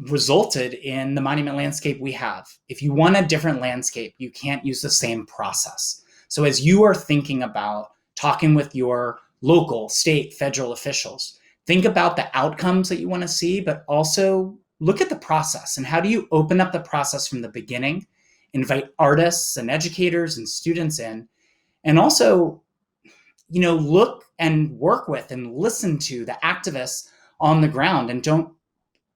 resulted in the monument landscape we have. If you want a different landscape, you can't use the same process. So as you are thinking about talking with your local, state, federal officials, think about the outcomes that you want to see, but also look at the process and how do you open up the process from the beginning, invite artists and educators and students in, and also look and work with and listen to the activists on the ground, and don't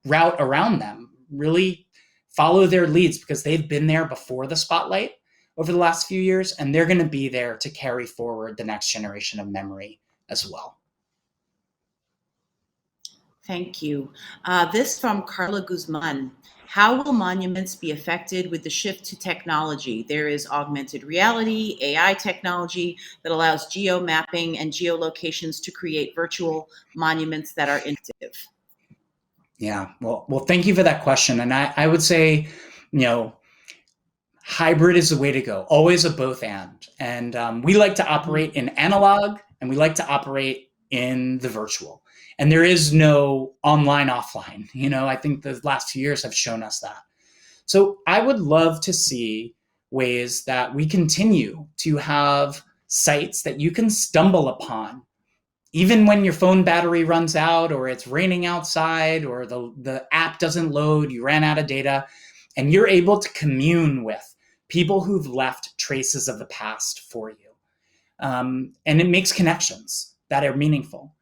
route around them. Really follow their leads because they've been there before the spotlight over the last few years, and they're going to be there to carry forward the next generation of memory as well. Thank you. This from Carla Guzman. How will monuments be affected with the shift to technology? There is augmented reality, AI technology that allows geo-mapping and geolocations to create virtual monuments that are interactive. Yeah, well, thank you for that question. And I would say, hybrid is the way to go. Always a both and. And we like to operate in analog, and we like to operate in the virtual. And there is no online, offline. I think the last few years have shown us that. So I would love to see ways that we continue to have sites that you can stumble upon, even when your phone battery runs out, or it's raining outside, or the app doesn't load, you ran out of data, and you're able to commune with people who've left traces of the past for you. And it makes connections that are meaningful.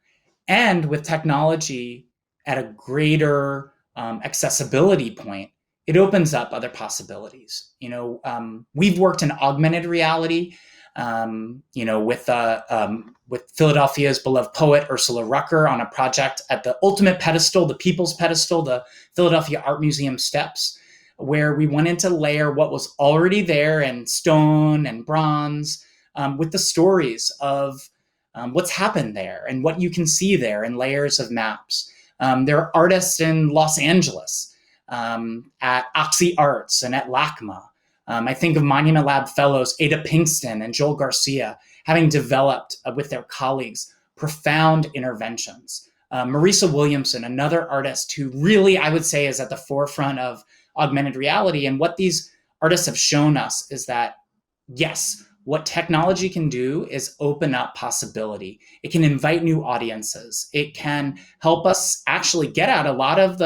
And with technology at a greater accessibility point, it opens up other possibilities. We've worked in augmented reality, with Philadelphia's beloved poet Ursula Rucker on a project at the ultimate pedestal, the People's Pedestal, the Philadelphia Art Museum steps, where we wanted to layer what was already there in stone and bronze with the stories of what's happened there and what you can see there in layers of maps. There are artists in Los Angeles at Oxy Arts and at LACMA. I think of Monument Lab fellows Ada Pinkston and Joel Garcia having developed with their colleagues profound interventions. Marisa Williamson, another artist who really, I would say, is at the forefront of augmented reality. And what these artists have shown us is that, yes, what technology can do is open up possibility. It can invite new audiences. It can help us actually get at a lot of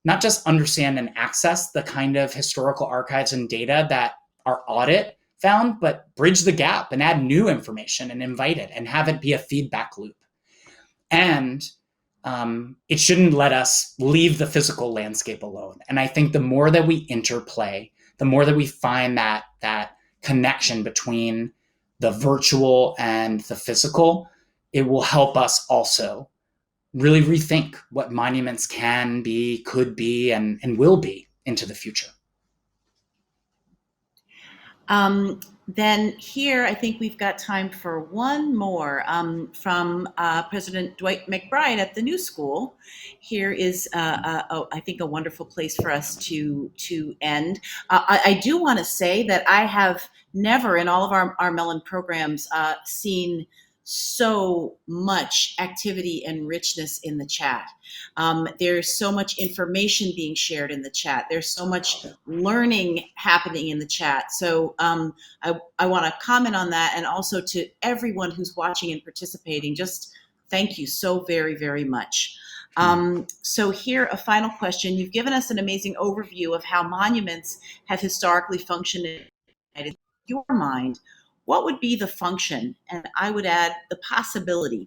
not just understand and access the kind of historical archives and data that our audit found, but bridge the gap and add new information and invite it and have it be a feedback loop. And it shouldn't let us leave the physical landscape alone. And I think the more that we interplay, the more that we find that connection between the virtual and the physical, it will help us also really rethink what monuments can be, could be, and will be into the future. Then here, I think we've got time for one more from President Dwight McBride at the New School. Here is, I think, a wonderful place for us to end. I do want to say that I have never in all of our Mellon programs seen so much activity and richness in the chat. There's so much information being shared in the chat. There's so much learning happening in the chat. So I want to comment on that, and also to everyone who's watching and participating, just thank you so very, very much. So here, a final question. You've given us an amazing overview of how monuments have historically functioned in your mind. What would be the function, and I would add the possibility,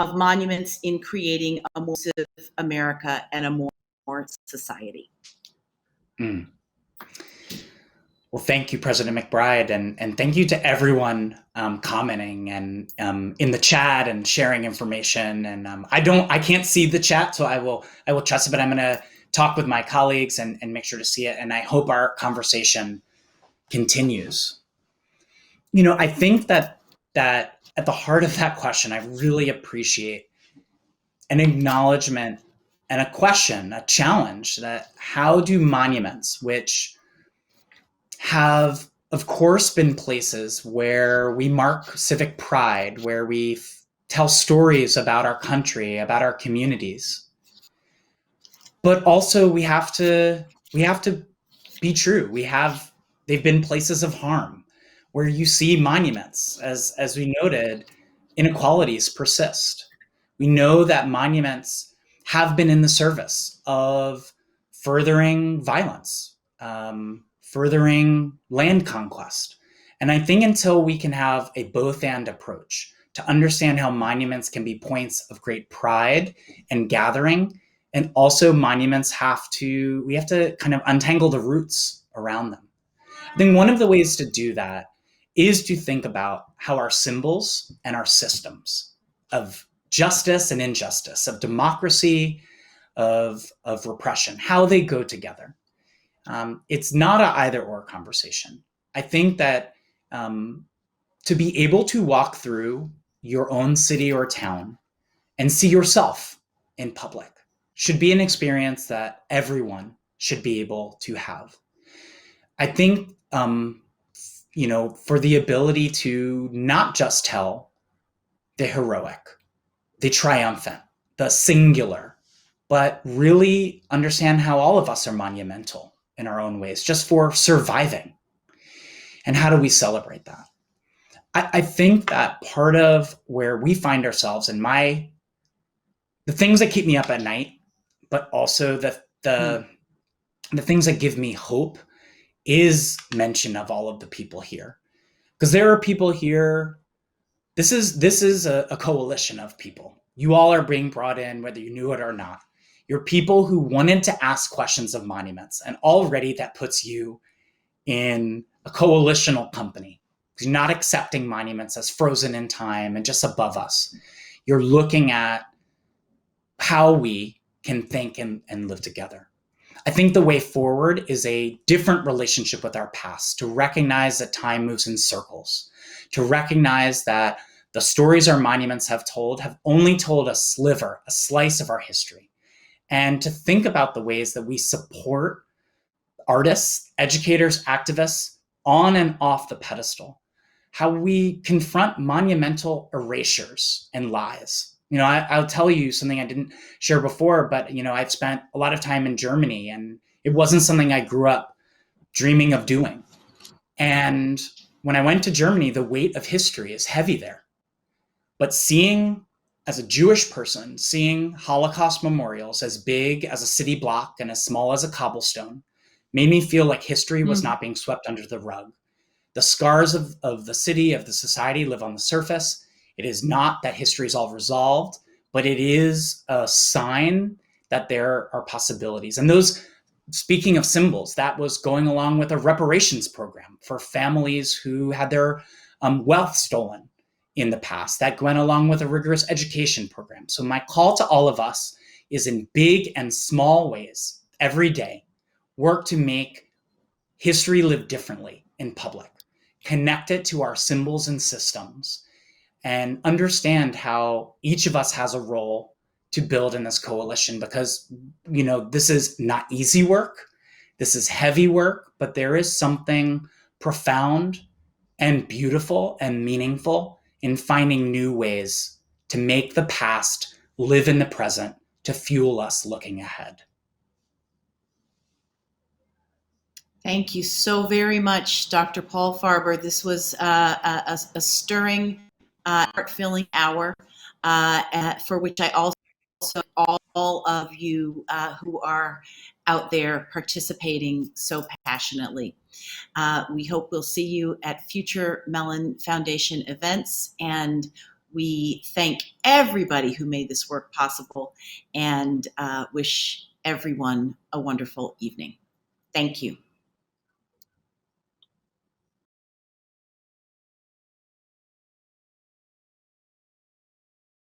of monuments in creating a more inclusive America and a more society? Well, thank you, President McBride, and thank you to everyone commenting and in the chat and sharing information. And I can't see the chat, so I will trust it, but I'm going to talk with my colleagues and make sure to see it. And I hope our conversation continues. I think that at the heart of that question, I really appreciate an acknowledgement and a question, a challenge, that how do monuments, which have, of course, been places where we mark civic pride, where we tell stories about our country, about our communities, but also we have to be true. They've been places of harm, where you see monuments, as we noted, inequalities persist. We know that monuments have been in the service of furthering violence, furthering land conquest. And I think until we can have a both-and approach to understand how monuments can be points of great pride and gathering, And also monuments we have to kind of untangle the roots around them. I think one of the ways to do that is to think about how our symbols and our systems of justice and injustice, of democracy, of repression, how they go together. It's not an either or conversation. I think that to be able to walk through your own city or town and see yourself in public should be an experience that everyone should be able to have. I think, for the ability to not just tell the heroic, the triumphant, the singular, but really understand how all of us are monumental in our own ways, just for surviving. And how do we celebrate that? I think that part of where we find ourselves in the things that keep me up at night, but also the things that give me hope is mention of all of the people here. Because there are people here. This is a coalition of people. You all are being brought in, whether you knew it or not. You're people who wanted to ask questions of monuments, and already that puts you in a coalitional company. You're not accepting monuments as frozen in time and just above us. You're looking at how we can think and live together. I think the way forward is a different relationship with our past, to recognize that time moves in circles, to recognize that the stories our monuments have only told a sliver, a slice of our history, and to think about the ways that we support artists, educators, activists on and off the pedestal, how we confront monumental erasures and lies. I'll tell you something I didn't share before, but I've spent a lot of time in Germany, and it wasn't something I grew up dreaming of doing. And when I went to Germany, the weight of history is heavy there. But as a Jewish person, seeing Holocaust memorials as big as a city block and as small as a cobblestone made me feel like history was not being swept under the rug. The scars of the city, of the society, live on the surface. It is not that history is all resolved, but it is a sign that there are possibilities. And speaking of symbols, that was going along with a reparations program for families who had their wealth stolen in the past. That went along with a rigorous education program. So my call to all of us is, in big and small ways, every day, work to make history live differently in public. Connect it to our symbols and systems, and understand how each of us has a role to build in this coalition, because, this is not easy work. This is heavy work, but there is something profound and beautiful and meaningful in finding new ways to make the past live in the present, to fuel us looking ahead. Thank you so very much, Dr. Paul Farber. This was a stirring, heart-filling hour, for which I also all of you who are out there participating so passionately. We hope we'll see you at future Mellon Foundation events, and we thank everybody who made this work possible, and wish everyone a wonderful evening. Thank you.